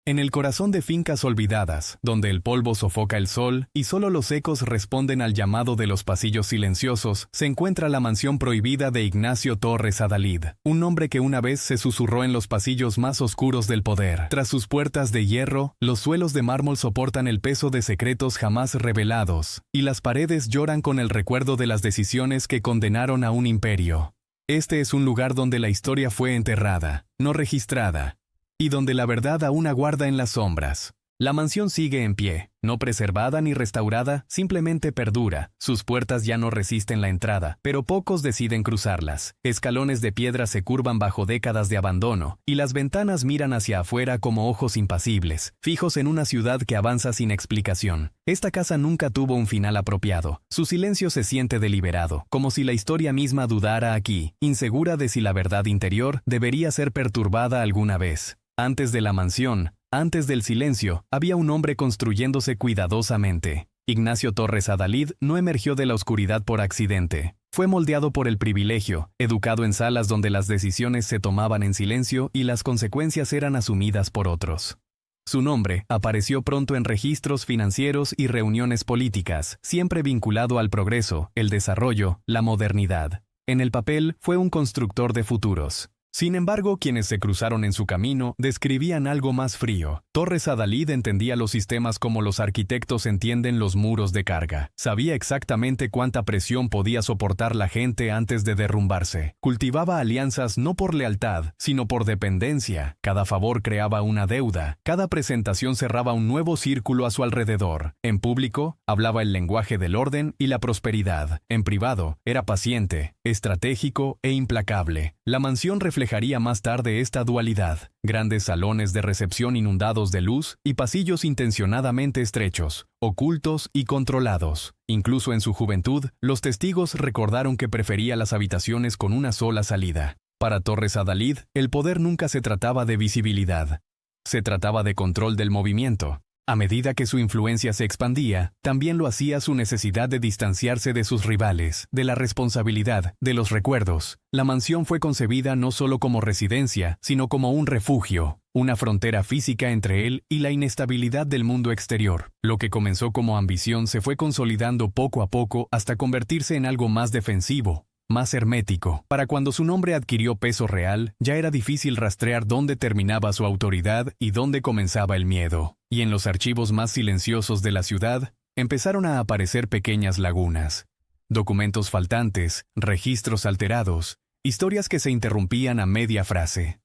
En el corazón de fincas olvidadas, donde el polvo sofoca el sol y solo los ecos responden al llamado de los pasillos silenciosos, se encuentra la mansión prohibida de Ignacio Torres Adalid, un nombre que una vez se susurró en los pasillos más oscuros del poder. Tras sus puertas de hierro, los suelos de mármol soportan el peso de secretos jamás revelados, y las paredes lloran con el recuerdo de las decisiones que condenaron a un imperio. Este es un lugar donde la historia fue enterrada, no registrada, y donde la verdad aún aguarda en las sombras. La mansión sigue en pie, no preservada ni restaurada, simplemente perdura. Sus puertas ya no resisten la entrada, pero pocos deciden cruzarlas. Escalones de piedra se curvan bajo décadas de abandono, y las ventanas miran hacia afuera como ojos impasibles, fijos en una ciudad que avanza sin explicación. Esta casa nunca tuvo un final apropiado. Su silencio se siente deliberado, como si la historia misma dudara aquí, insegura de si la verdad interior debería ser perturbada alguna vez. Antes de la mansión, antes del silencio, había un hombre construyéndose cuidadosamente. Ignacio Torres Adalid no emergió de la oscuridad por accidente. Fue moldeado por el privilegio, educado en salas donde las decisiones se tomaban en silencio y las consecuencias eran asumidas por otros. Su nombre apareció pronto en registros financieros y reuniones políticas, siempre vinculado al progreso, el desarrollo, la modernidad. En el papel, fue un constructor de futuros. Sin embargo, quienes se cruzaron en su camino describían algo más frío. Torres Adalid entendía los sistemas como los arquitectos entienden los muros de carga. Sabía exactamente cuánta presión podía soportar la gente antes de derrumbarse. Cultivaba alianzas no por lealtad, sino por dependencia. Cada favor creaba una deuda. Cada presentación cerraba un nuevo círculo a su alrededor. En público, hablaba el lenguaje del orden y la prosperidad. En privado, era paciente, estratégico e implacable. La mansión reflejaría más tarde esta dualidad. Grandes salones de recepción inundados de luz y pasillos intencionadamente estrechos, ocultos y controlados. Incluso en su juventud, los testigos recordaron que prefería las habitaciones con una sola salida. Para Torres Adalid, el poder nunca se trataba de visibilidad. Se trataba de control del movimiento. A medida que su influencia se expandía, también lo hacía su necesidad de distanciarse de sus rivales, de la responsabilidad, de los recuerdos. La mansión fue concebida no solo como residencia, sino como un refugio, una frontera física entre él y la inestabilidad del mundo exterior. Lo que comenzó como ambición se fue consolidando poco a poco hasta convertirse en algo más defensivo, más hermético. Para cuando su nombre adquirió peso real, ya era difícil rastrear dónde terminaba su autoridad y dónde comenzaba el miedo. Y en los archivos más silenciosos de la ciudad, empezaron a aparecer pequeñas lagunas. Documentos faltantes, registros alterados, historias que se interrumpían a media frase.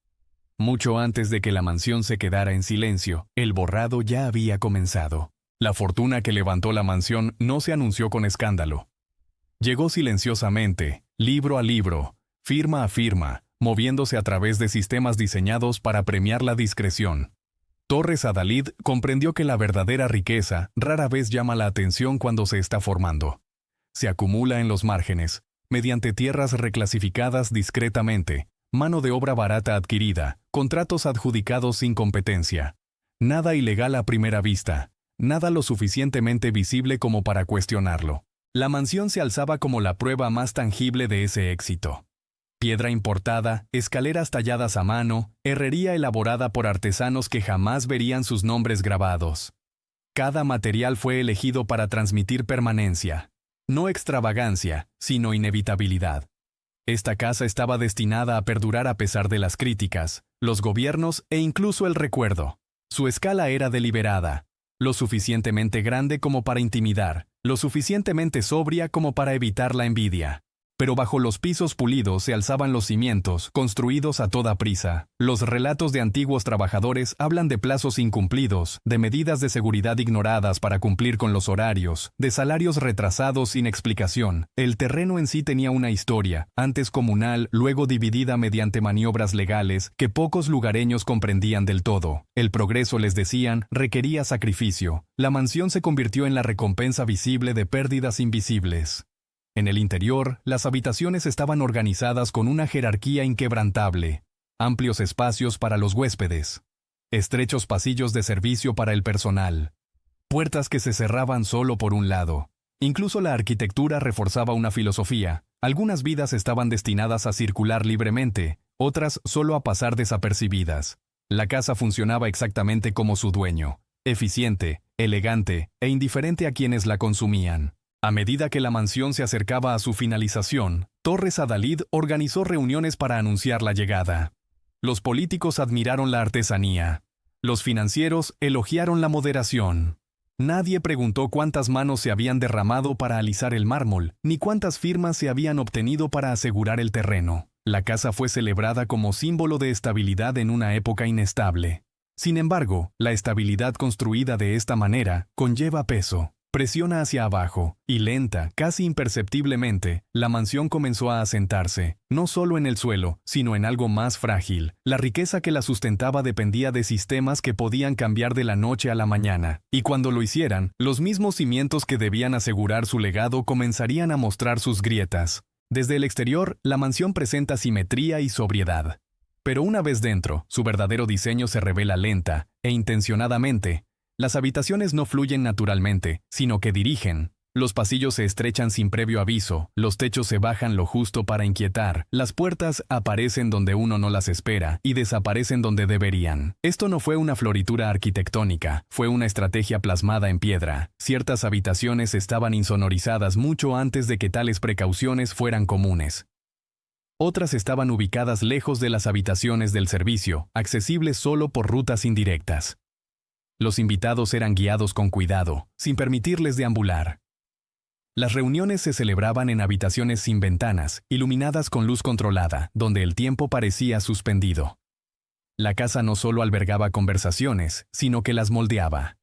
Mucho antes de que la mansión se quedara en silencio, el borrado ya había comenzado. La fortuna que levantó la mansión no se anunció con escándalo. Llegó silenciosamente, libro a libro, firma a firma, moviéndose a través de sistemas diseñados para premiar la discreción. Torres Adalid comprendió que la verdadera riqueza rara vez llama la atención cuando se está formando. Se acumula en los márgenes, mediante tierras reclasificadas discretamente, mano de obra barata adquirida, contratos adjudicados sin competencia. Nada ilegal a primera vista, nada lo suficientemente visible como para cuestionarlo. La mansión se alzaba como la prueba más tangible de ese éxito. Piedra importada, escaleras talladas a mano, herrería elaborada por artesanos que jamás verían sus nombres grabados. Cada material fue elegido para transmitir permanencia. No extravagancia, sino inevitabilidad. Esta casa estaba destinada a perdurar a pesar de las críticas, los gobiernos e incluso el recuerdo. Su escala era deliberada, lo suficientemente grande como para intimidar, lo suficientemente sobria como para evitar la envidia. Pero bajo los pisos pulidos se alzaban los cimientos, construidos a toda prisa. Los relatos de antiguos trabajadores hablan de plazos incumplidos, de medidas de seguridad ignoradas para cumplir con los horarios, de salarios retrasados sin explicación. El terreno en sí tenía una historia, antes comunal, luego dividida mediante maniobras legales, que pocos lugareños comprendían del todo. El progreso, les decían, requería sacrificio. La mansión se convirtió en la recompensa visible de pérdidas invisibles. En el interior, las habitaciones estaban organizadas con una jerarquía inquebrantable. Amplios espacios para los huéspedes. Estrechos pasillos de servicio para el personal. Puertas que se cerraban solo por un lado. Incluso la arquitectura reforzaba una filosofía. Algunas vidas estaban destinadas a circular libremente, otras solo a pasar desapercibidas. La casa funcionaba exactamente como su dueño, eficiente, elegante e indiferente a quienes la consumían. A medida que la mansión se acercaba a su finalización, Torres Adalid organizó reuniones para anunciar la llegada. Los políticos admiraron la artesanía. Los financieros elogiaron la moderación. Nadie preguntó cuántas manos se habían derramado para alisar el mármol, ni cuántas firmas se habían obtenido para asegurar el terreno. La casa fue celebrada como símbolo de estabilidad en una época inestable. Sin embargo, la estabilidad construida de esta manera conlleva peso. Presiona hacia abajo, y lenta, casi imperceptiblemente, la mansión comenzó a asentarse, no solo en el suelo, sino en algo más frágil. La riqueza que la sustentaba dependía de sistemas que podían cambiar de la noche a la mañana, y cuando lo hicieran, los mismos cimientos que debían asegurar su legado comenzarían a mostrar sus grietas. Desde el exterior, la mansión presenta simetría y sobriedad. Pero una vez dentro, su verdadero diseño se revela lenta e intencionadamente. Las habitaciones no fluyen naturalmente, sino que dirigen. Los pasillos se estrechan sin previo aviso, los techos se bajan lo justo para inquietar, las puertas aparecen donde uno no las espera y desaparecen donde deberían. Esto no fue una floritura arquitectónica, fue una estrategia plasmada en piedra. Ciertas habitaciones estaban insonorizadas mucho antes de que tales precauciones fueran comunes. Otras estaban ubicadas lejos de las habitaciones del servicio, accesibles solo por rutas indirectas. Los invitados eran guiados con cuidado, sin permitirles deambular. Las reuniones se celebraban en habitaciones sin ventanas, iluminadas con luz controlada, donde el tiempo parecía suspendido. La casa no solo albergaba conversaciones, sino que las moldeaba.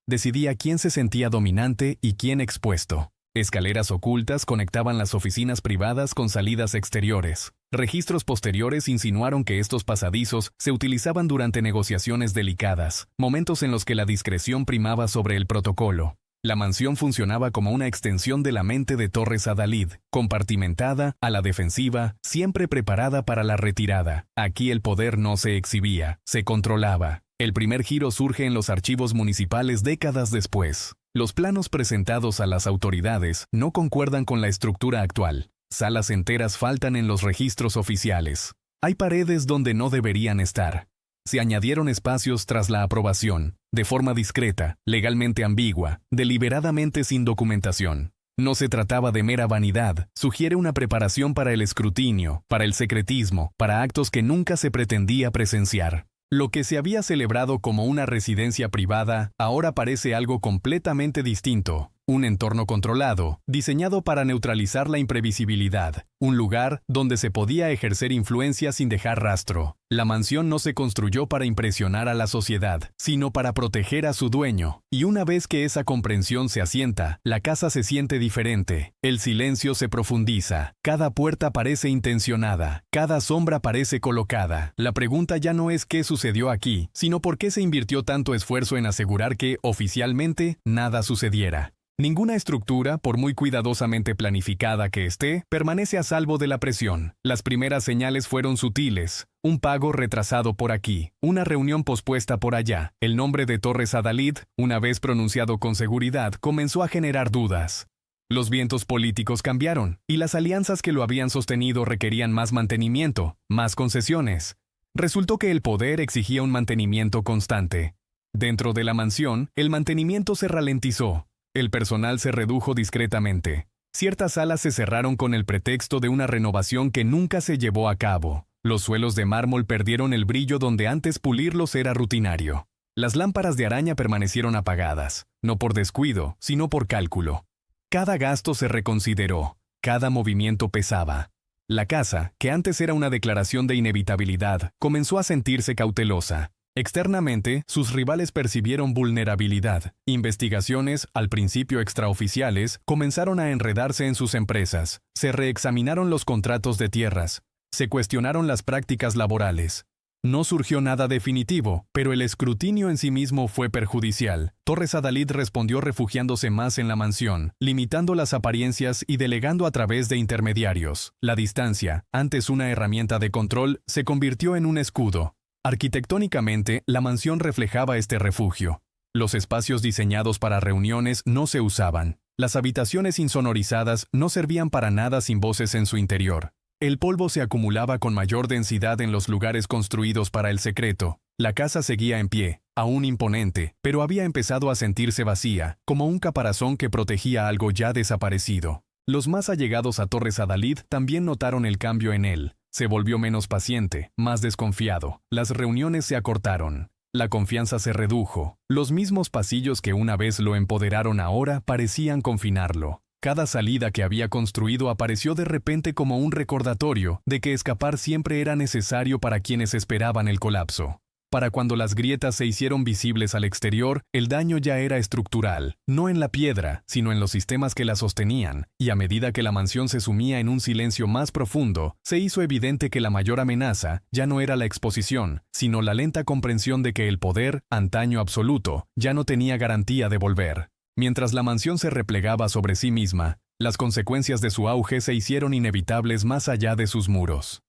Decidía quién se sentía dominante y quién expuesto. Escaleras ocultas conectaban las oficinas privadas con salidas exteriores. Registros posteriores insinuaron que estos pasadizos se utilizaban durante negociaciones delicadas, momentos en los que la discreción primaba sobre el protocolo. La mansión funcionaba como una extensión de la mente de Torres Adalid, compartimentada, a la defensiva, siempre preparada para la retirada. Aquí el poder no se exhibía, se controlaba. El primer giro surge en los archivos municipales décadas después. Los planos presentados a las autoridades no concuerdan con la estructura actual. Salas enteras faltan en los registros oficiales. Hay paredes donde no deberían estar. Se añadieron espacios tras la aprobación, de forma discreta, legalmente ambigua, deliberadamente sin documentación. No se trataba de mera vanidad, sugiere una preparación para el escrutinio, para el secretismo, para actos que nunca se pretendía presenciar. Lo que se había celebrado como una residencia privada, ahora parece algo completamente distinto. Un entorno controlado, diseñado para neutralizar la imprevisibilidad. Un lugar donde se podía ejercer influencia sin dejar rastro. La mansión no se construyó para impresionar a la sociedad, sino para proteger a su dueño. Y una vez que esa comprensión se asienta, la casa se siente diferente. El silencio se profundiza. Cada puerta parece intencionada. Cada sombra parece colocada. La pregunta ya no es qué sucedió aquí, sino por qué se invirtió tanto esfuerzo en asegurar que, oficialmente, nada sucediera. Ninguna estructura, por muy cuidadosamente planificada que esté, permanece a salvo de la presión. Las primeras señales fueron sutiles. Un pago retrasado por aquí, una reunión pospuesta por allá. El nombre de Torres Adalid, una vez pronunciado con seguridad, comenzó a generar dudas. Los vientos políticos cambiaron, y las alianzas que lo habían sostenido requerían más mantenimiento, más concesiones. Resultó que el poder exigía un mantenimiento constante. Dentro de la mansión, el mantenimiento se ralentizó. El personal se redujo discretamente. Ciertas salas se cerraron con el pretexto de una renovación que nunca se llevó a cabo. Los suelos de mármol perdieron el brillo donde antes pulirlos era rutinario. Las lámparas de araña permanecieron apagadas, no por descuido, sino por cálculo. Cada gasto se reconsideró, cada movimiento pesaba. La casa, que antes era una declaración de inevitabilidad, comenzó a sentirse cautelosa. Externamente, sus rivales percibieron vulnerabilidad. Investigaciones, al principio extraoficiales, comenzaron a enredarse en sus empresas. Se reexaminaron los contratos de tierras. Se cuestionaron las prácticas laborales. No surgió nada definitivo, pero el escrutinio en sí mismo fue perjudicial. Torres Adalid respondió refugiándose más en la mansión, limitando las apariencias y delegando a través de intermediarios. La distancia, antes una herramienta de control, se convirtió en un escudo. Arquitectónicamente, la mansión reflejaba este refugio. Los espacios diseñados para reuniones no se usaban. Las habitaciones insonorizadas no servían para nada sin voces en su interior. El polvo se acumulaba con mayor densidad en los lugares construidos para el secreto. La casa seguía en pie, aún imponente, pero había empezado a sentirse vacía, como un caparazón que protegía algo ya desaparecido. Los más allegados a Torres Adalid también notaron el cambio en él. Se volvió menos paciente, más desconfiado. Las reuniones se acortaron. La confianza se redujo. Los mismos pasillos que una vez lo empoderaron ahora parecían confinarlo. Cada salida que había construido apareció de repente como un recordatorio de que escapar siempre era necesario para quienes esperaban el colapso. Para cuando las grietas se hicieron visibles al exterior, el daño ya era estructural, no en la piedra, sino en los sistemas que la sostenían, y a medida que la mansión se sumía en un silencio más profundo, se hizo evidente que la mayor amenaza ya no era la exposición, sino la lenta comprensión de que el poder, antaño absoluto, ya no tenía garantía de volver. Mientras la mansión se replegaba sobre sí misma, las consecuencias de su auge se hicieron inevitables más allá de sus muros.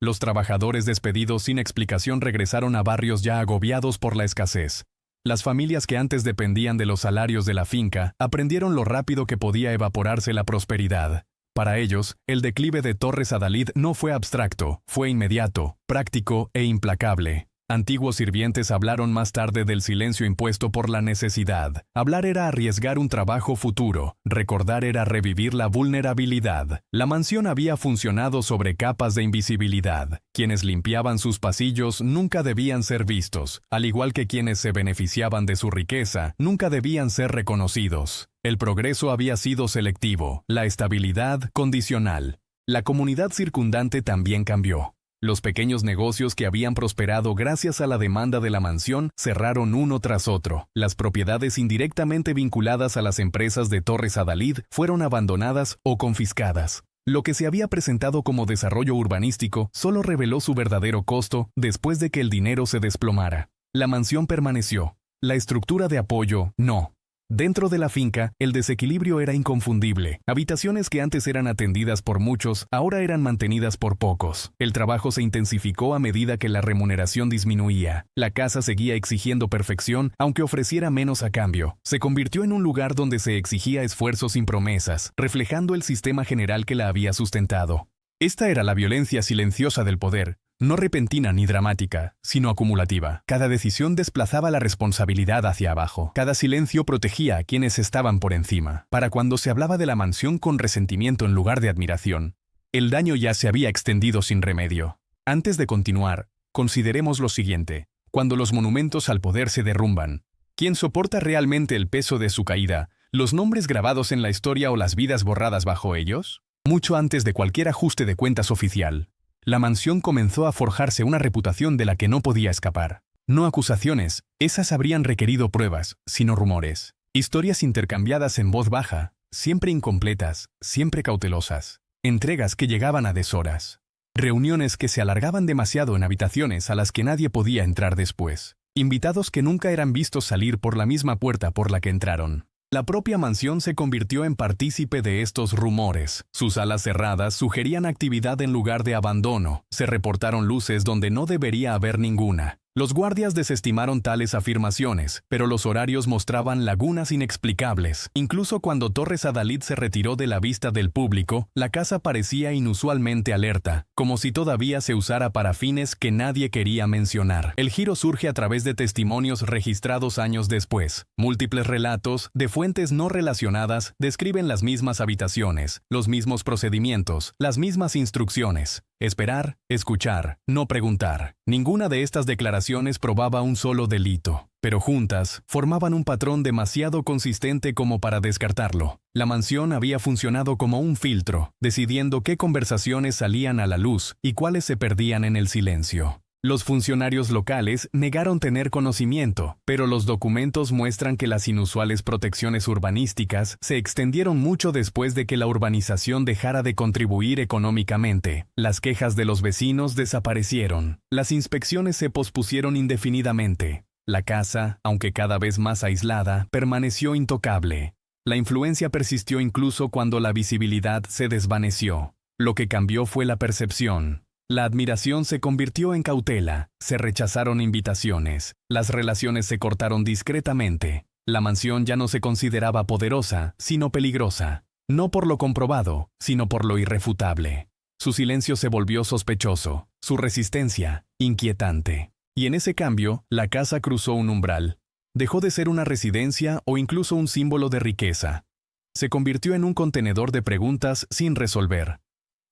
Los trabajadores despedidos sin explicación regresaron a barrios ya agobiados por la escasez. Las familias que antes dependían de los salarios de la finca aprendieron lo rápido que podía evaporarse la prosperidad. Para ellos, el declive de Torres Adalid no fue abstracto, fue inmediato, práctico e implacable. Antiguos sirvientes hablaron más tarde del silencio impuesto por la necesidad. Hablar era arriesgar un trabajo futuro, recordar era revivir la vulnerabilidad. La mansión había funcionado sobre capas de invisibilidad. Quienes limpiaban sus pasillos nunca debían ser vistos, al igual que quienes se beneficiaban de su riqueza nunca debían ser reconocidos. El progreso había sido selectivo, la estabilidad condicional. La comunidad circundante también cambió. Los pequeños negocios que habían prosperado gracias a la demanda de la mansión cerraron uno tras otro. Las propiedades indirectamente vinculadas a las empresas de Torres Adalid fueron abandonadas o confiscadas. Lo que se había presentado como desarrollo urbanístico solo reveló su verdadero costo después de que el dinero se desplomara. La mansión permaneció. La estructura de apoyo, no. Dentro de la finca, el desequilibrio era inconfundible. Habitaciones que antes eran atendidas por muchos, ahora eran mantenidas por pocos. El trabajo se intensificó a medida que la remuneración disminuía. La casa seguía exigiendo perfección, aunque ofreciera menos a cambio. Se convirtió en un lugar donde se exigía esfuerzo sin promesas, reflejando el sistema general que la había sustentado. Esta era la violencia silenciosa del poder. No repentina ni dramática, sino acumulativa. Cada decisión desplazaba la responsabilidad hacia abajo. Cada silencio protegía a quienes estaban por encima. Para cuando se hablaba de la mansión con resentimiento en lugar de admiración, el daño ya se había extendido sin remedio. Antes de continuar, consideremos lo siguiente. Cuando los monumentos al poder se derrumban, ¿quién soporta realmente el peso de su caída? ¿Los nombres grabados en la historia o las vidas borradas bajo ellos? Mucho antes de cualquier ajuste de cuentas oficial, la mansión comenzó a forjarse una reputación de la que no podía escapar. No acusaciones, esas habrían requerido pruebas, sino rumores. Historias intercambiadas en voz baja, siempre incompletas, siempre cautelosas. Entregas que llegaban a deshoras. Reuniones que se alargaban demasiado en habitaciones a las que nadie podía entrar después. Invitados que nunca eran vistos salir por la misma puerta por la que entraron. La propia mansión se convirtió en partícipe de estos rumores. Sus alas cerradas sugerían actividad en lugar de abandono. Se reportaron luces donde no debería haber ninguna. Los guardias desestimaron tales afirmaciones, pero los horarios mostraban lagunas inexplicables. Incluso cuando Torres Adalid se retiró de la vista del público, la casa parecía inusualmente alerta, como si todavía se usara para fines que nadie quería mencionar. El giro surge a través de testimonios registrados años después. Múltiples relatos, de fuentes no relacionadas, describen las mismas habitaciones, los mismos procedimientos, las mismas instrucciones. Esperar, escuchar, no preguntar. Ninguna de estas declaraciones probaba un solo delito, pero juntas formaban un patrón demasiado consistente como para descartarlo. La mansión había funcionado como un filtro, decidiendo qué conversaciones salían a la luz y cuáles se perdían en el silencio. Los funcionarios locales negaron tener conocimiento, pero los documentos muestran que las inusuales protecciones urbanísticas se extendieron mucho después de que la urbanización dejara de contribuir económicamente. Las quejas de los vecinos desaparecieron. Las inspecciones se pospusieron indefinidamente. La casa, aunque cada vez más aislada, permaneció intocable. La influencia persistió incluso cuando la visibilidad se desvaneció. Lo que cambió fue la percepción. La admiración se convirtió en cautela, se rechazaron invitaciones, las relaciones se cortaron discretamente. La mansión ya no se consideraba poderosa, sino peligrosa, no por lo comprobado, sino por lo irrefutable. Su silencio se volvió sospechoso, su resistencia, inquietante. Y en ese cambio, la casa cruzó un umbral. Dejó de ser una residencia o incluso un símbolo de riqueza. Se convirtió en un contenedor de preguntas sin resolver.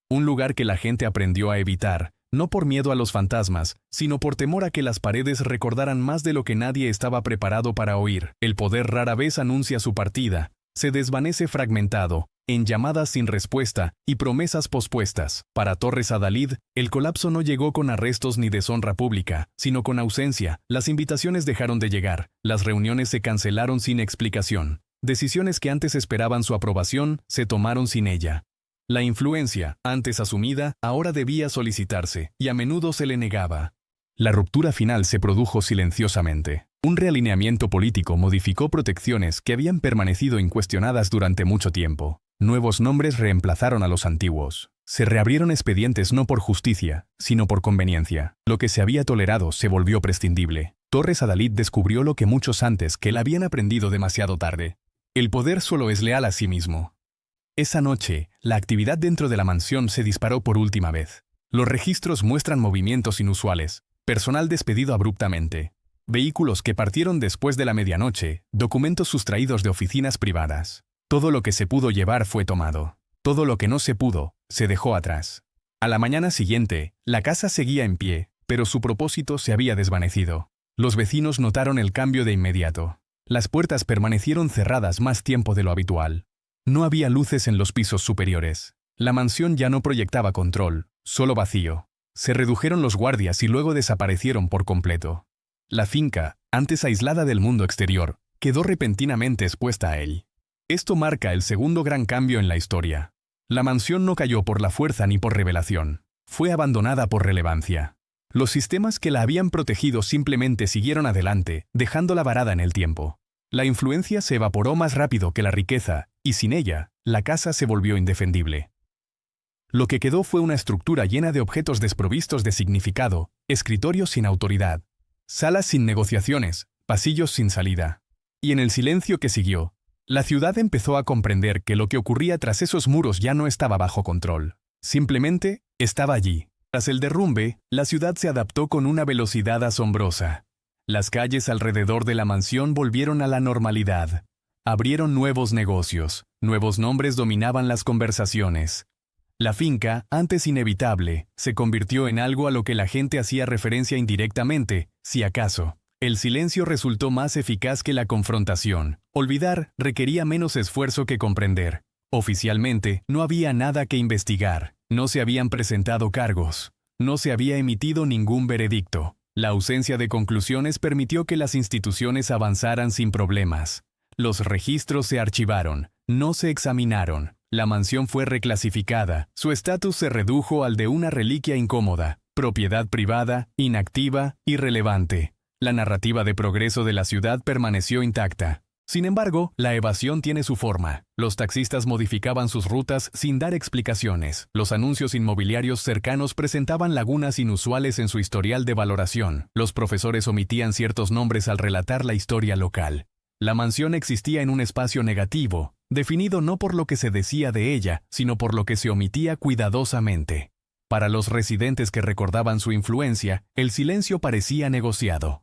Un lugar que la gente aprendió a evitar, no por miedo a los fantasmas, sino por temor a que las paredes recordaran más de lo que nadie estaba preparado para oír. El poder rara vez anuncia su partida, se desvanece fragmentado, en llamadas sin respuesta y promesas pospuestas. Para Torres Adalid, el colapso no llegó con arrestos ni deshonra pública, sino con ausencia. Las invitaciones dejaron de llegar, las reuniones se cancelaron sin explicación. Decisiones que antes esperaban su aprobación, se tomaron sin ella. La influencia, antes asumida, ahora debía solicitarse, y a menudo se le negaba. La ruptura final se produjo silenciosamente. Un realineamiento político modificó protecciones que habían permanecido incuestionadas durante mucho tiempo. Nuevos nombres reemplazaron a los antiguos. Se reabrieron expedientes no por justicia, sino por conveniencia. Lo que se había tolerado se volvió prescindible. Torres Adalid descubrió lo que muchos antes que la habían aprendido demasiado tarde. El poder solo es leal a sí mismo. Esa noche, la actividad dentro de la mansión se disparó por última vez. Los registros muestran movimientos inusuales, personal despedido abruptamente, vehículos que partieron después de la medianoche, documentos sustraídos de oficinas privadas. Todo lo que se pudo llevar fue tomado. Todo lo que no se pudo, se dejó atrás. A la mañana siguiente, la casa seguía en pie, pero su propósito se había desvanecido. Los vecinos notaron el cambio de inmediato. Las puertas permanecieron cerradas más tiempo de lo habitual. No había luces en los pisos superiores. La mansión ya no proyectaba control, solo vacío. Se redujeron los guardias y luego desaparecieron por completo. La finca, antes aislada del mundo exterior, quedó repentinamente expuesta a él. Esto marca el segundo gran cambio en la historia. La mansión no cayó por la fuerza ni por revelación. Fue abandonada por relevancia. Los sistemas que la habían protegido simplemente siguieron adelante, dejándola varada en el tiempo. La influencia se evaporó más rápido que la riqueza, y sin ella, la casa se volvió indefendible. Lo que quedó fue una estructura llena de objetos desprovistos de significado, escritorios sin autoridad, salas sin negociaciones, pasillos sin salida. Y en el silencio que siguió, la ciudad empezó a comprender que lo que ocurría tras esos muros ya no estaba bajo control. Simplemente, estaba allí. Tras el derrumbe, la ciudad se adaptó con una velocidad asombrosa. Las calles alrededor de la mansión volvieron a la normalidad. Abrieron nuevos negocios, nuevos nombres dominaban las conversaciones. La finca, antes inevitable, se convirtió en algo a lo que la gente hacía referencia indirectamente, si acaso. El silencio resultó más eficaz que la confrontación. Olvidar requería menos esfuerzo que comprender. Oficialmente, no había nada que investigar. No se habían presentado cargos. No se había emitido ningún veredicto. La ausencia de conclusiones permitió que las instituciones avanzaran sin problemas. Los registros se archivaron, no se examinaron. La mansión fue reclasificada. Su estatus se redujo al de una reliquia incómoda, propiedad privada, inactiva, irrelevante. La narrativa de progreso de la ciudad permaneció intacta. Sin embargo, la evasión tiene su forma. Los taxistas modificaban sus rutas sin dar explicaciones. Los anuncios inmobiliarios cercanos presentaban lagunas inusuales en su historial de valoración. Los profesores omitían ciertos nombres al relatar la historia local. La mansión existía en un espacio negativo, definido no por lo que se decía de ella, sino por lo que se omitía cuidadosamente. Para los residentes que recordaban su influencia, el silencio parecía negociado.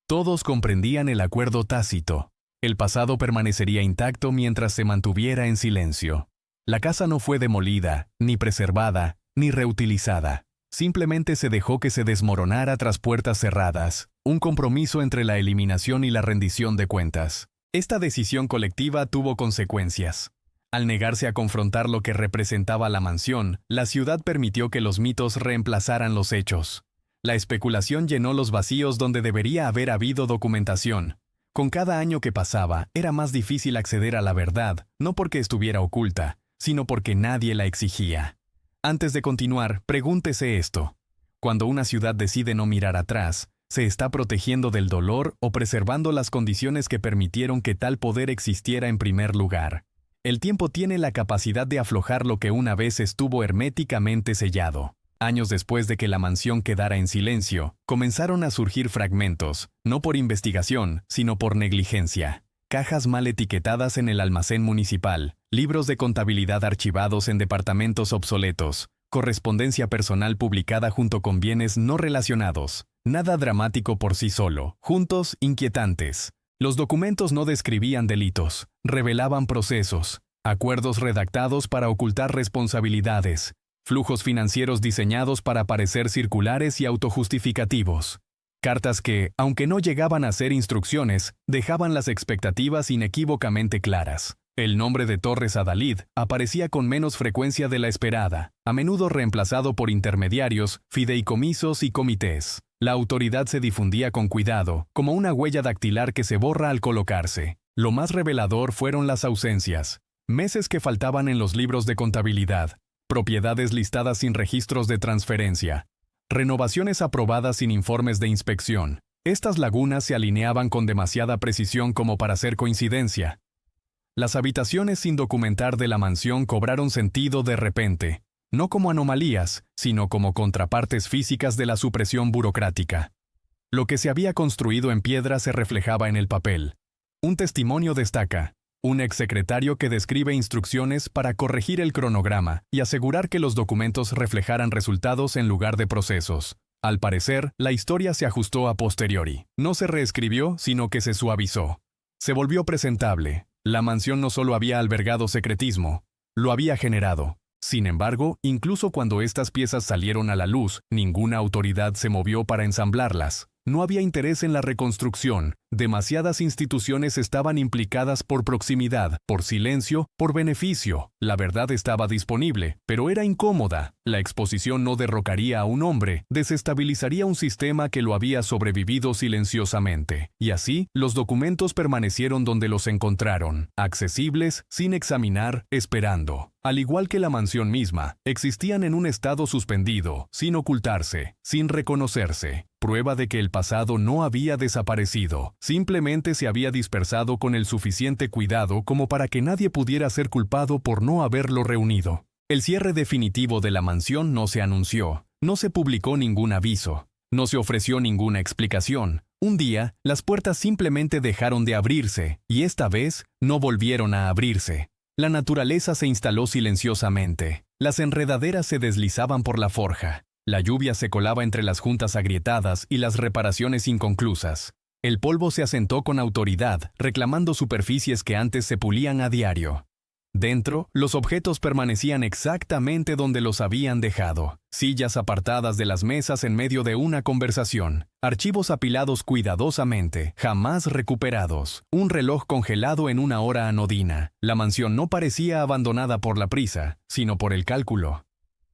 Todos comprendían el acuerdo tácito. El pasado permanecería intacto mientras se mantuviera en silencio. La casa no fue demolida, ni preservada, ni reutilizada. Simplemente se dejó que se desmoronara tras puertas cerradas, un compromiso entre la eliminación y la rendición de cuentas. Esta decisión colectiva tuvo consecuencias. Al negarse a confrontar lo que representaba la mansión, la ciudad permitió que los mitos reemplazaran los hechos. La especulación llenó los vacíos donde debería haber habido documentación. Con cada año que pasaba, era más difícil acceder a la verdad, no porque estuviera oculta, sino porque nadie la exigía. Antes de continuar, pregúntese esto. Cuando una ciudad decide no mirar atrás, ¿se está protegiendo del dolor o preservando las condiciones que permitieron que tal poder existiera en primer lugar? El tiempo tiene la capacidad de aflojar lo que una vez estuvo herméticamente sellado. Años después de que la mansión quedara en silencio, comenzaron a surgir fragmentos, no por investigación, sino por negligencia. Cajas mal etiquetadas en el almacén municipal, libros de contabilidad archivados en departamentos obsoletos, correspondencia personal publicada junto con bienes no relacionados. Nada dramático por sí solo, juntos inquietantes. Los documentos no describían delitos, revelaban procesos, acuerdos redactados para ocultar responsabilidades, flujos financieros diseñados para parecer circulares y autojustificativos. Cartas que, aunque no llegaban a ser instrucciones, dejaban las expectativas inequívocamente claras. El nombre de Torres Adalid aparecía con menos frecuencia de la esperada, a menudo reemplazado por intermediarios, fideicomisos y comités. La autoridad se difundía con cuidado, como una huella dactilar que se borra al colocarse. Lo más revelador fueron las ausencias. Meses que faltaban en los libros de contabilidad, propiedades listadas sin registros de transferencia, renovaciones aprobadas sin informes de inspección. Estas lagunas se alineaban con demasiada precisión como para ser coincidencia. Las habitaciones sin documentar de la mansión cobraron sentido de repente, no como anomalías, sino como contrapartes físicas de la supresión burocrática. Lo que se había construido en piedra se reflejaba en el papel. Un testimonio destaca. Un exsecretario que describe instrucciones para corregir el cronograma y asegurar que los documentos reflejaran resultados en lugar de procesos. Al parecer, la historia se ajustó a posteriori. No se reescribió, sino que se suavizó. Se volvió presentable. La mansión no solo había albergado secretismo, lo había generado. Sin embargo, incluso cuando estas piezas salieron a la luz, ninguna autoridad se movió para ensamblarlas. No había interés en la reconstrucción. Demasiadas instituciones estaban implicadas por proximidad, por silencio, por beneficio. La verdad estaba disponible, pero era incómoda. La exposición no derrocaría a un hombre, desestabilizaría un sistema que lo había sobrevivido silenciosamente. Y así, los documentos permanecieron donde los encontraron, accesibles, sin examinar, esperando. Al igual que la mansión misma, existían en un estado suspendido, sin ocultarse, sin reconocerse. Prueba de que el pasado no había desaparecido, simplemente se había dispersado con el suficiente cuidado como para que nadie pudiera ser culpado por no haberlo reunido. El cierre definitivo de la mansión no se anunció, no se publicó ningún aviso, no se ofreció ninguna explicación. Un día, las puertas simplemente dejaron de abrirse, y esta vez, no volvieron a abrirse. La naturaleza se instaló silenciosamente. Las enredaderas se deslizaban por la forja. La lluvia se colaba entre las juntas agrietadas y las reparaciones inconclusas. El polvo se asentó con autoridad, reclamando superficies que antes se pulían a diario. Dentro, los objetos permanecían exactamente donde los habían dejado. Sillas apartadas de las mesas en medio de una conversación. Archivos apilados cuidadosamente, jamás recuperados. Un reloj congelado en una hora anodina. La mansión no parecía abandonada por la prisa, sino por el cálculo.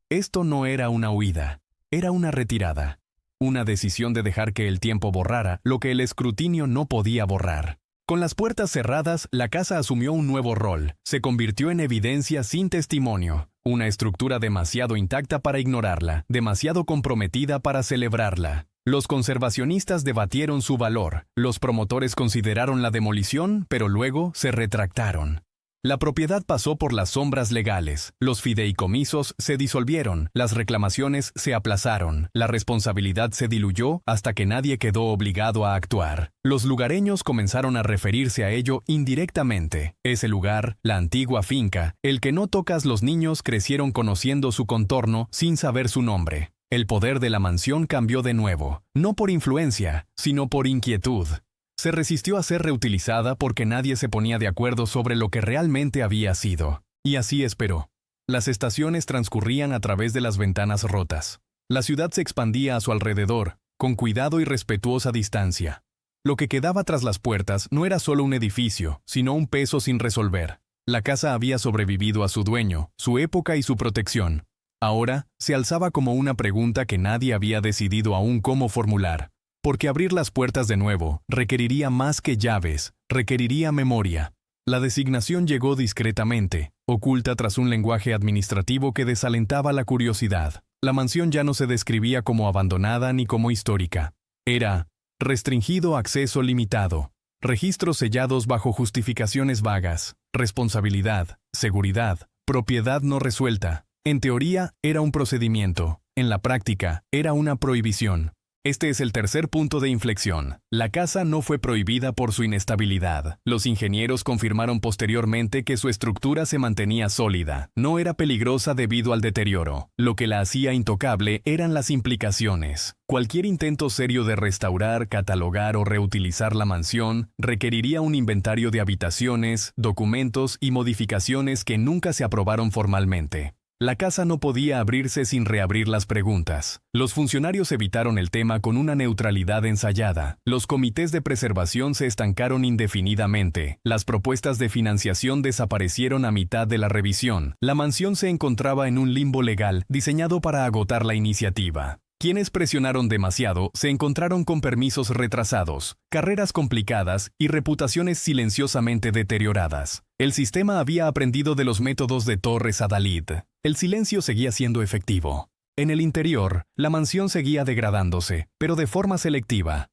Esto no era una huida. Era una retirada. Una decisión de dejar que el tiempo borrara lo que el escrutinio no podía borrar. Con las puertas cerradas, la casa asumió un nuevo rol. Se convirtió en evidencia sin testimonio. Una estructura demasiado intacta para ignorarla, demasiado comprometida para celebrarla. Los conservacionistas debatieron su valor. Los promotores consideraron la demolición, pero luego se retractaron. La propiedad pasó por las sombras legales, los fideicomisos se disolvieron, las reclamaciones se aplazaron, la responsabilidad se diluyó hasta que nadie quedó obligado a actuar. Los lugareños comenzaron a referirse a ello indirectamente. Ese lugar, la antigua finca, el que no tocas los niños crecieron conociendo su contorno sin saber su nombre. El poder de la mansión cambió de nuevo, no por influencia, sino por inquietud. Se resistió a ser reutilizada porque nadie se ponía de acuerdo sobre lo que realmente había sido. Y así esperó. Las estaciones transcurrían a través de las ventanas rotas. La ciudad se expandía a su alrededor, con cuidado y respetuosa distancia. Lo que quedaba tras las puertas no era solo un edificio, sino un peso sin resolver. La casa había sobrevivido a su dueño, su época y su protección. Ahora, se alzaba como una pregunta que nadie había decidido aún cómo formular. Porque abrir las puertas de nuevo requeriría más que llaves, requeriría memoria. La designación llegó discretamente, oculta tras un lenguaje administrativo que desalentaba la curiosidad. La mansión ya no se describía como abandonada ni como histórica. Era restringido acceso limitado, registros sellados bajo justificaciones vagas, responsabilidad, seguridad, propiedad no resuelta. En teoría, era un procedimiento. En la práctica, era una prohibición. Este es el tercer punto de inflexión. La casa no fue prohibida por su inestabilidad. Los ingenieros confirmaron posteriormente que su estructura se mantenía sólida. No era peligrosa debido al deterioro. Lo que la hacía intocable eran las implicaciones. Cualquier intento serio de restaurar, catalogar o reutilizar la mansión requeriría un inventario de habitaciones, documentos y modificaciones que nunca se aprobaron formalmente. La casa no podía abrirse sin reabrir las preguntas. Los funcionarios evitaron el tema con una neutralidad ensayada. Los comités de preservación se estancaron indefinidamente. Las propuestas de financiación desaparecieron a mitad de la revisión. La mansión se encontraba en un limbo legal diseñado para agotar la iniciativa. Quienes presionaron demasiado se encontraron con permisos retrasados, carreras complicadas y reputaciones silenciosamente deterioradas. El sistema había aprendido de los métodos de Torres Adalid. El silencio seguía siendo efectivo. En el interior, la mansión seguía degradándose, pero de forma selectiva.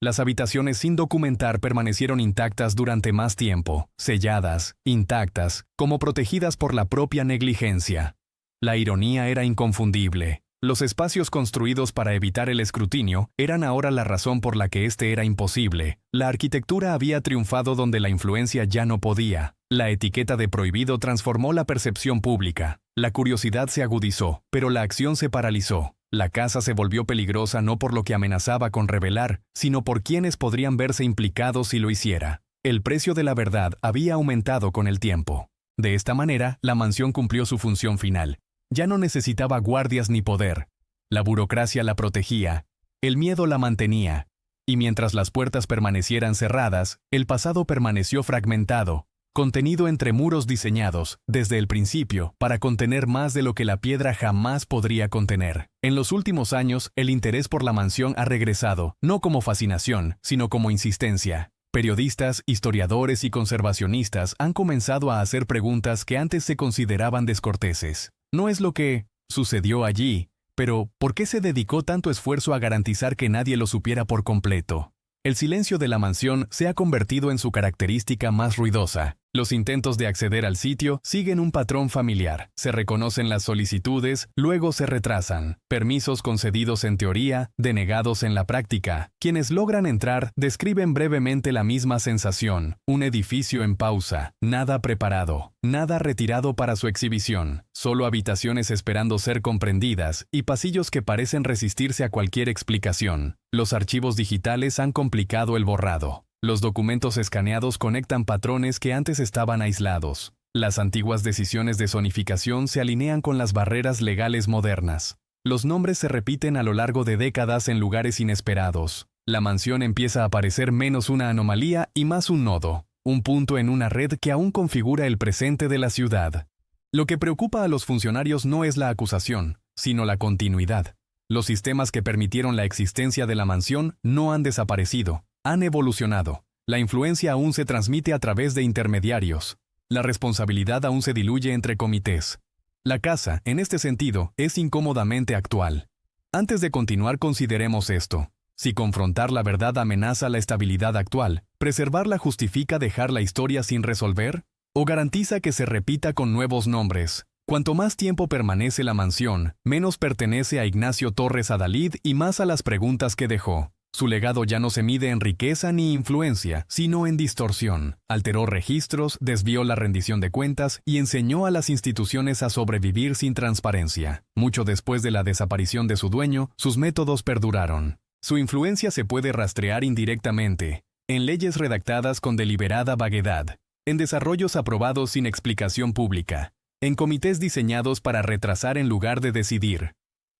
Las habitaciones sin documentar permanecieron intactas durante más tiempo, selladas, intactas, como protegidas por la propia negligencia. La ironía era inconfundible. Los espacios construidos para evitar el escrutinio eran ahora la razón por la que este era imposible. La arquitectura había triunfado donde la influencia ya no podía. La etiqueta de prohibido transformó la percepción pública. La curiosidad se agudizó, pero la acción se paralizó. La casa se volvió peligrosa no por lo que amenazaba con revelar, sino por quienes podrían verse implicados si lo hiciera. El precio de la verdad había aumentado con el tiempo. De esta manera, la mansión cumplió su función final. Ya no necesitaba guardias ni poder. La burocracia la protegía, el miedo la mantenía, y mientras las puertas permanecieran cerradas, el pasado permaneció fragmentado, contenido entre muros diseñados, desde el principio, para contener más de lo que la piedra jamás podría contener. En los últimos años, el interés por la mansión ha regresado, no como fascinación, sino como insistencia. Periodistas, historiadores y conservacionistas han comenzado a hacer preguntas que antes se consideraban descorteses. No es lo que sucedió allí, pero ¿por qué se dedicó tanto esfuerzo a garantizar que nadie lo supiera por completo? El silencio de la mansión se ha convertido en su característica más ruidosa. Los intentos de acceder al sitio siguen un patrón familiar. Se reconocen las solicitudes, luego se retrasan. Permisos concedidos en teoría, denegados en la práctica. Quienes logran entrar describen brevemente la misma sensación. Un edificio en pausa, nada preparado, nada retirado para su exhibición. Solo habitaciones esperando ser comprendidas y pasillos que parecen resistirse a cualquier explicación. Los archivos digitales han complicado el borrado. Los documentos escaneados conectan patrones que antes estaban aislados. Las antiguas decisiones de zonificación se alinean con las barreras legales modernas. Los nombres se repiten a lo largo de décadas en lugares inesperados. La mansión empieza a parecer menos una anomalía y más un nodo, un punto en una red que aún configura el presente de la ciudad. Lo que preocupa a los funcionarios no es la acusación, sino la continuidad. Los sistemas que permitieron la existencia de la mansión no han desaparecido. Han evolucionado. La influencia aún se transmite a través de intermediarios. La responsabilidad aún se diluye entre comités. La casa, en este sentido, es incómodamente actual. Antes de continuar, consideremos esto. Si confrontar la verdad amenaza la estabilidad actual, ¿preservarla justifica dejar la historia sin resolver? ¿O garantiza que se repita con nuevos nombres? Cuanto más tiempo permanece la mansión, menos pertenece a Ignacio Torres Adalid y más a las preguntas que dejó. Su legado ya no se mide en riqueza ni influencia, sino en distorsión. Alteró registros, desvió la rendición de cuentas y enseñó a las instituciones a sobrevivir sin transparencia. Mucho después de la desaparición de su dueño, sus métodos perduraron. Su influencia se puede rastrear indirectamente, en leyes redactadas con deliberada vaguedad, en desarrollos aprobados sin explicación pública, en comités diseñados para retrasar en lugar de decidir.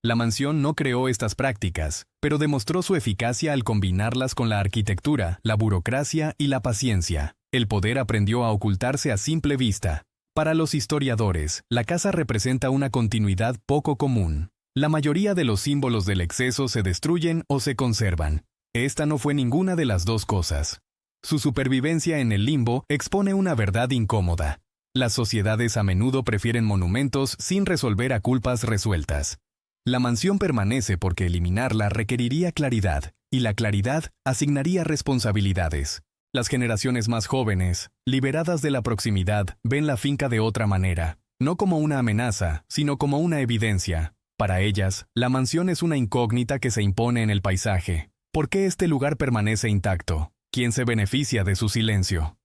La mansión no creó estas prácticas, pero demostró su eficacia al combinarlas con la arquitectura, la burocracia y la paciencia. El poder aprendió a ocultarse a simple vista. Para los historiadores, la casa representa una continuidad poco común. La mayoría de los símbolos del exceso se destruyen o se conservan. Esta no fue ninguna de las dos cosas. Su supervivencia en el limbo expone una verdad incómoda. Las sociedades a menudo prefieren monumentos sin resolver a culpas resueltas. La mansión permanece porque eliminarla requeriría claridad, y la claridad asignaría responsabilidades. Las generaciones más jóvenes, liberadas de la proximidad, ven la finca de otra manera, no como una amenaza, sino como una evidencia. Para ellas, la mansión es una incógnita que se impone en el paisaje. ¿Por qué este lugar permanece intacto? ¿Quién se beneficia de su silencio?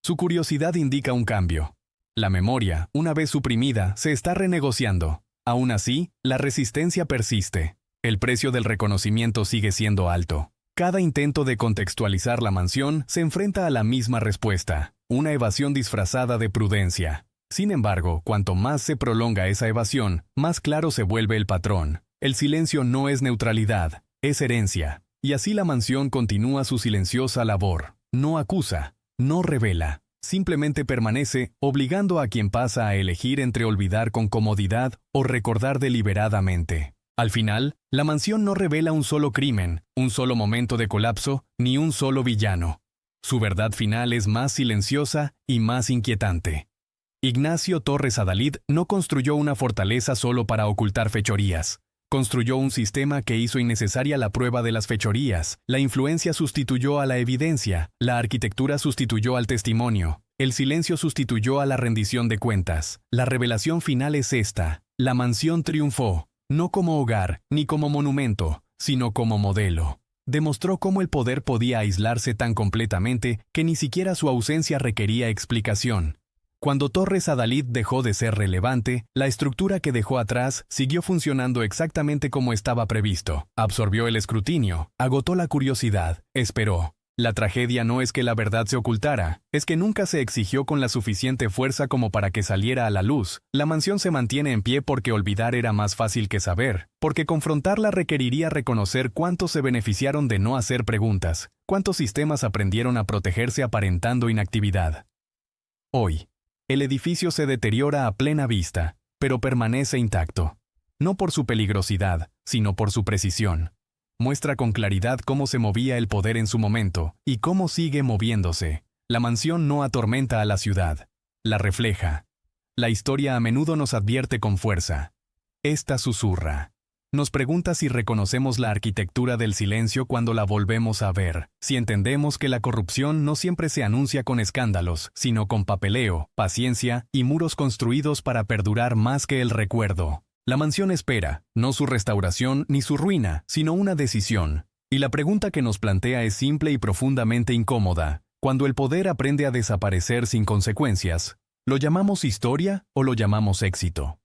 Su curiosidad indica un cambio. La memoria, una vez suprimida, se está renegociando. Aún así, la resistencia persiste. El precio del reconocimiento sigue siendo alto. Cada intento de contextualizar la mansión se enfrenta a la misma respuesta, una evasión disfrazada de prudencia. Sin embargo, cuanto más se prolonga esa evasión, más claro se vuelve el patrón. El silencio no es neutralidad, es herencia. Y así la mansión continúa su silenciosa labor. No acusa, no revela, simplemente permanece, obligando a quien pasa a elegir entre olvidar con comodidad o recordar deliberadamente. Al final, la mansión no revela un solo crimen, un solo momento de colapso, ni un solo villano. Su verdad final es más silenciosa y más inquietante. Ignacio Torres Adalid no construyó una fortaleza solo para ocultar fechorías. Construyó un sistema que hizo innecesaria la prueba de las fechorías. La influencia sustituyó a la evidencia, la arquitectura sustituyó al testimonio, el silencio sustituyó a la rendición de cuentas. La revelación final es esta: la mansión triunfó, no como hogar, ni como monumento, sino como modelo. Demostró cómo el poder podía aislarse tan completamente que ni siquiera su ausencia requería explicación. Cuando Torres Adalid dejó de ser relevante, la estructura que dejó atrás siguió funcionando exactamente como estaba previsto. Absorbió el escrutinio, agotó la curiosidad, esperó. La tragedia no es que la verdad se ocultara, es que nunca se exigió con la suficiente fuerza como para que saliera a la luz. La mansión se mantiene en pie porque olvidar era más fácil que saber, porque confrontarla requeriría reconocer cuántos se beneficiaron de no hacer preguntas, cuántos sistemas aprendieron a protegerse aparentando inactividad. Hoy, el edificio se deteriora a plena vista, pero permanece intacto. No por su peligrosidad, sino por su precisión. Muestra con claridad cómo se movía el poder en su momento y cómo sigue moviéndose. La mansión no atormenta a la ciudad, la refleja. La historia a menudo nos advierte con fuerza. Esta susurra. Nos pregunta si reconocemos la arquitectura del silencio cuando la volvemos a ver, si entendemos que la corrupción no siempre se anuncia con escándalos, sino con papeleo, paciencia y muros construidos para perdurar más que el recuerdo. La mansión espera, no su restauración ni su ruina, sino una decisión. Y la pregunta que nos plantea es simple y profundamente incómoda. Cuando el poder aprende a desaparecer sin consecuencias, ¿lo llamamos historia o lo llamamos éxito?